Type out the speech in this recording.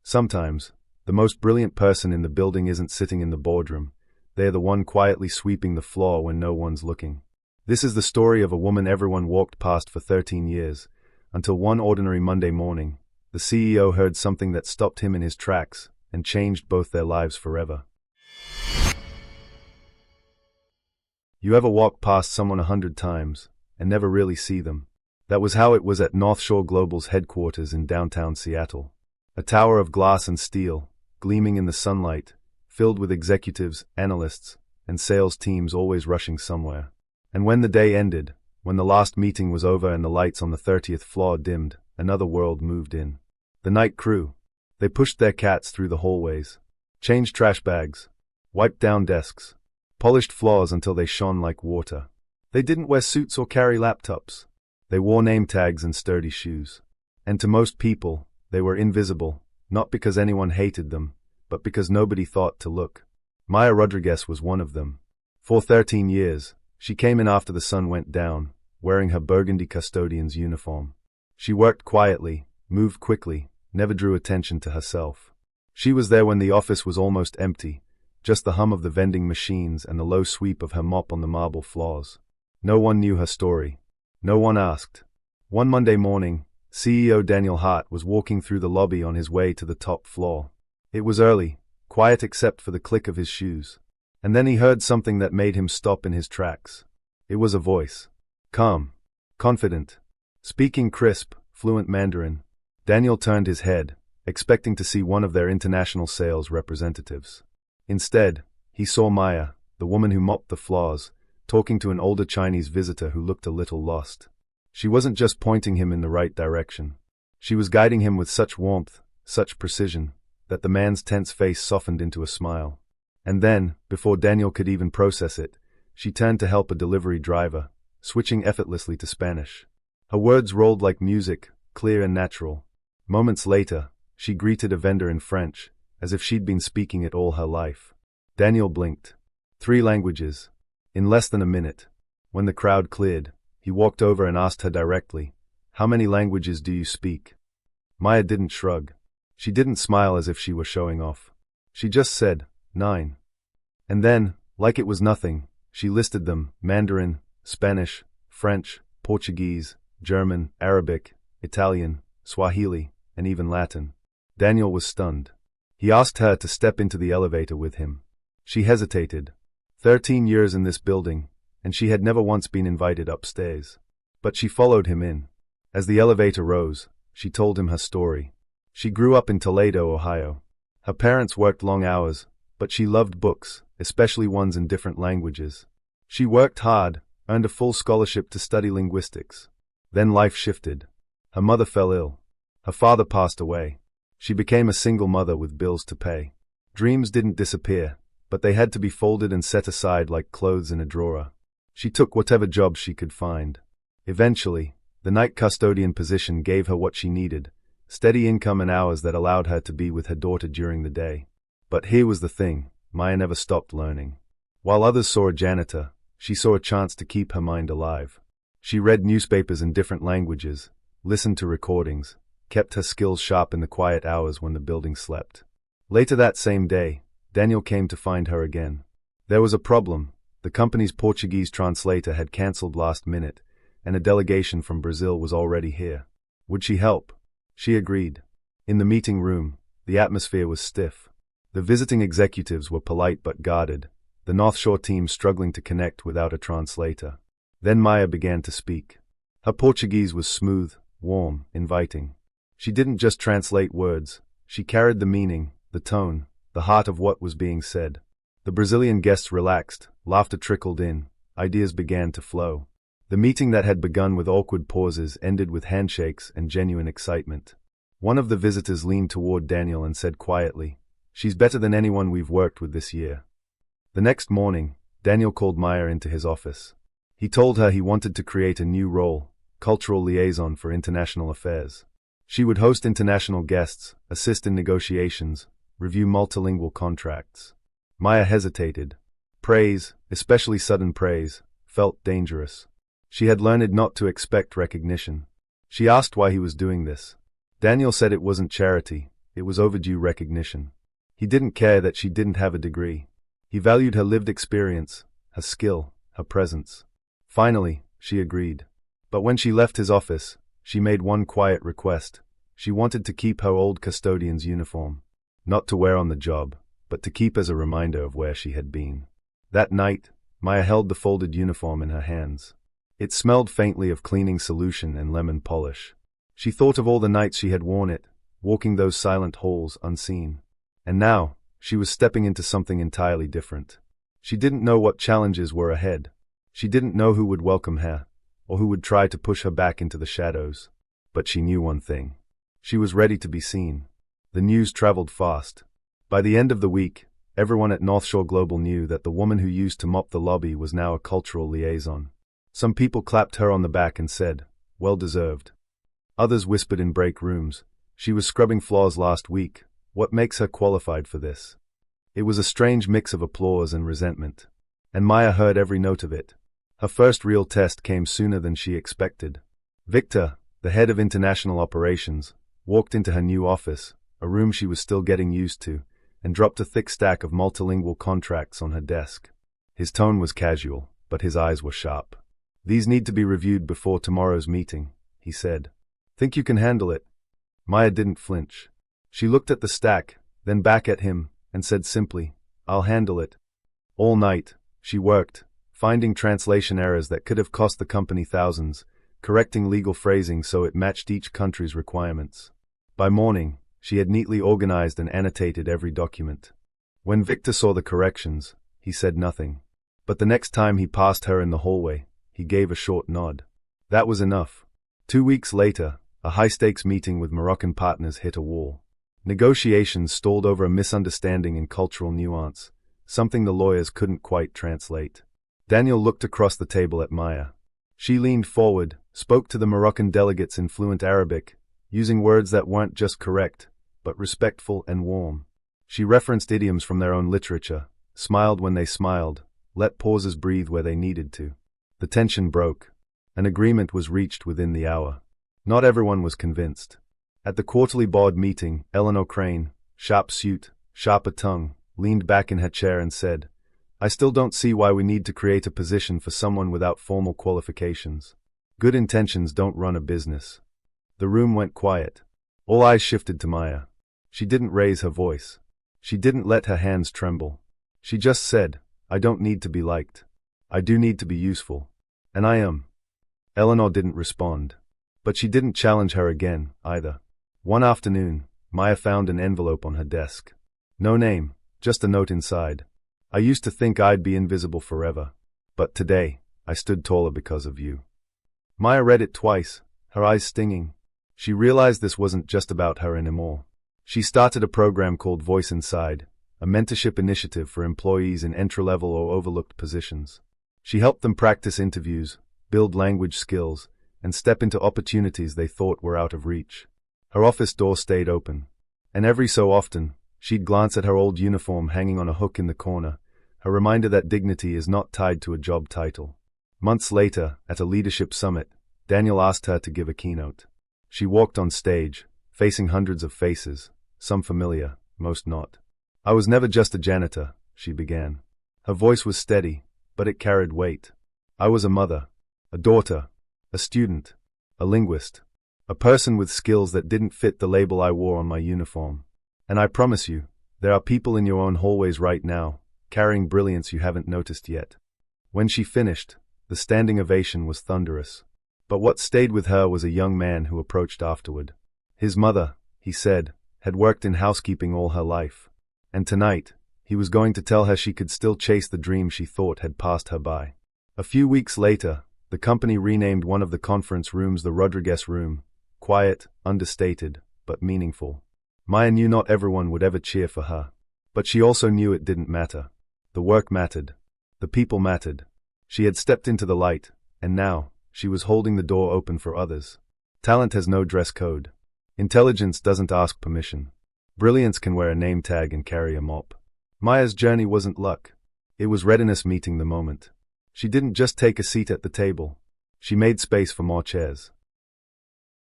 Sometimes, the most brilliant person in the building isn't sitting in the boardroom. They're the one quietly sweeping the floor when no one's looking. This is the story of a woman everyone walked past for 13 years, until one ordinary Monday morning, the CEO heard something that stopped him in his tracks and changed both their lives forever. You ever walk past someone 100 times and never really see them? That was how it was at Northshore Global's headquarters in downtown Seattle. A tower of glass and steel, gleaming in the sunlight, filled with executives, analysts, and sales teams always rushing somewhere. And when the day ended, when the last meeting was over and the lights on the 30th floor dimmed, another world moved in. The night crew. They pushed their cats through the hallways, changed trash bags, wiped down desks, polished floors until they shone like water. They didn't wear suits or carry laptops. They wore name tags and sturdy shoes. And to most people, they were invisible, not because anyone hated them, but because nobody thought to look. Maya Rodríguez was one of them. For 13 years, she came in after the sun went down, wearing her burgundy custodian's uniform. She worked quietly, moved quickly, never drew attention to herself. She was there when the office was almost empty, just the hum of the vending machines and the low sweep of her mop on the marble floors. No one knew her story. No one asked. One Monday morning, CEO Daniel Hart was walking through the lobby on his way to the top floor. It was early, quiet except for the click of his shoes. And then he heard something that made him stop in his tracks. It was a voice. Calm. Confident. Speaking crisp, fluent Mandarin. Daniel turned his head, expecting to see one of their international sales representatives. Instead, he saw Maya, the woman who mopped the floors, talking to an older Chinese visitor who looked a little lost. She wasn't just pointing him in the right direction. She was guiding him with such warmth, such precision, that the man's tense face softened into a smile. And then, before Daniel could even process it, she turned to help a delivery driver, switching effortlessly to Spanish. Her words rolled like music, clear and natural. Moments later, she greeted a vendor in French, as if she'd been speaking it all her life. Daniel blinked. 3 languages. In less than a minute. When the crowd cleared, he walked over and asked her directly, "How many languages do you speak?" Maya didn't shrug. She didn't smile as if she were showing off. She just said, 9. And then, like it was nothing, she listed them: Mandarin, Spanish, French, Portuguese, German, Arabic, Italian, Swahili, and even Latin. Daniel was stunned. He asked her to step into the elevator with him. She hesitated. 13 years in this building, and she had never once been invited upstairs. But she followed him in. As the elevator rose, she told him her story. She grew up in Toledo, Ohio. Her parents worked long hours, but she loved books, especially ones in different languages. She worked hard, earned a full scholarship to study linguistics. Then life shifted. Her mother fell ill. Her father passed away. She became a single mother with bills to pay. Dreams didn't disappear, but they had to be folded and set aside like clothes in a drawer. She took whatever job she could find. Eventually, the night custodian position gave her what she needed, steady income and hours that allowed her to be with her daughter during the day. But here was the thing, Maya never stopped learning. While others saw a janitor, she saw a chance to keep her mind alive. She read newspapers in different languages, listened to recordings, kept her skills sharp in the quiet hours when the building slept. Later that same day, Daniel came to find her again. There was a problem. The company's Portuguese translator had cancelled last minute, and a delegation from Brazil was already here. Would she help? She agreed. In the meeting room, the atmosphere was stiff. The visiting executives were polite but guarded, the Northshore team struggling to connect without a translator. Then Maya began to speak. Her Portuguese was smooth, warm, inviting. She didn't just translate words, she carried the meaning, the tone, the heart of what was being said. The Brazilian guests relaxed, laughter trickled in, ideas began to flow. The meeting that had begun with awkward pauses ended with handshakes and genuine excitement. One of the visitors leaned toward Daniel and said quietly, "She's better than anyone we've worked with this year." The next morning, Daniel called Maya into his office. He told her he wanted to create a new role, cultural liaison for international affairs. She would host international guests, assist in negotiations, review multilingual contracts. Maya hesitated. Praise, especially sudden praise, felt dangerous. She had learned not to expect recognition. She asked why he was doing this. Daniel said it wasn't charity, It was overdue recognition. He didn't care that she didn't have a degree. He valued her lived experience, her skill, her presence. Finally, she agreed. But when she left his office, she made one quiet request. She wanted to keep her old custodian's uniform. Not to wear on the job, but to keep as a reminder of where she had been. That night, Maya held the folded uniform in her hands. It smelled faintly of cleaning solution and lemon polish. She thought of all the nights she had worn it, walking those silent halls unseen. And now, she was stepping into something entirely different. She didn't know what challenges were ahead. She didn't know who would welcome her, or who would try to push her back into the shadows. But she knew one thing. She was ready to be seen. The news traveled fast. By the end of the week, everyone at Northshore Global knew that the woman who used to mop the lobby was now a cultural liaison. Some people clapped her on the back and said, "Well deserved." Others whispered in break rooms, "She was scrubbing floors last week. What makes her qualified for this?" It was a strange mix of applause and resentment. And Maya heard every note of it. Her first real test came sooner than she expected. Victor, the head of international operations, walked into her new office, a room she was still getting used to, and dropped a thick stack of multilingual contracts on her desk. His tone was casual, but his eyes were sharp. "These need to be reviewed before tomorrow's meeting," he said. "Think you can handle it?" Maya didn't flinch. She looked at the stack, then back at him, and said simply, "I'll handle it." All night, she worked, finding translation errors that could have cost the company thousands, correcting legal phrasing so it matched each country's requirements. By morning, she had neatly organized and annotated every document. When Victor saw the corrections, he said nothing. But the next time he passed her in the hallway, he gave a short nod. That was enough. 2 weeks later, a high-stakes meeting with Moroccan partners hit a wall. Negotiations stalled over a misunderstanding in cultural nuance, something the lawyers couldn't quite translate. Daniel looked across the table at Maya. She leaned forward, spoke to the Moroccan delegates in fluent Arabic, using words that weren't just correct, but respectful and warm. She referenced idioms from their own literature, smiled when they smiled, let pauses breathe where they needed to. The tension broke. An agreement was reached within the hour. Not everyone was convinced. At the quarterly board meeting, Eleanor Crane, sharp suit, sharper tongue, leaned back in her chair and said, "I still don't see why we need to create a position for someone without formal qualifications. Good intentions don't run a business." The room went quiet. All eyes shifted to Maya. She didn't raise her voice. She didn't let her hands tremble. She just said, "I don't need to be liked. I do need to be useful. And I am." Eleanor didn't respond. But she didn't challenge her again, either. One afternoon, Maya found an envelope on her desk. No name, just a note inside. "I used to think I'd be invisible forever. But today, I stood taller because of you." Maya read it twice, her eyes stinging. She realized this wasn't just about her anymore. She started a program called Voice Inside, a mentorship initiative for employees in entry-level or overlooked positions. She helped them practice interviews, build language skills, and step into opportunities they thought were out of reach. Her office door stayed open, and every so often, she'd glance at her old uniform hanging on a hook in the corner, a reminder that dignity is not tied to a job title. Months later, at a leadership summit, Daniel asked her to give a keynote. She walked on stage, facing hundreds of faces, some familiar, most not. "I was never just a janitor," she began. Her voice was steady, but it carried weight. "I was a mother, a daughter, a student, a linguist, a person with skills that didn't fit the label I wore on my uniform. And I promise you, there are people in your own hallways right now, carrying brilliance you haven't noticed yet." When she finished, the standing ovation was thunderous. But what stayed with her was a young man who approached afterward. His mother, he said, had worked in housekeeping all her life. And tonight, he was going to tell her she could still chase the dream she thought had passed her by. A few weeks later, the company renamed one of the conference rooms the Rodríguez room, quiet, understated, but meaningful. Maya knew not everyone would ever cheer for her. But she also knew it didn't matter. The work mattered. The people mattered. She had stepped into the light, and now, she was holding the door open for others. Talent has no dress code. Intelligence doesn't ask permission. Brilliance can wear a name tag and carry a mop. Maya's journey wasn't luck. It was readiness meeting the moment. She didn't just take a seat at the table. She made space for more chairs.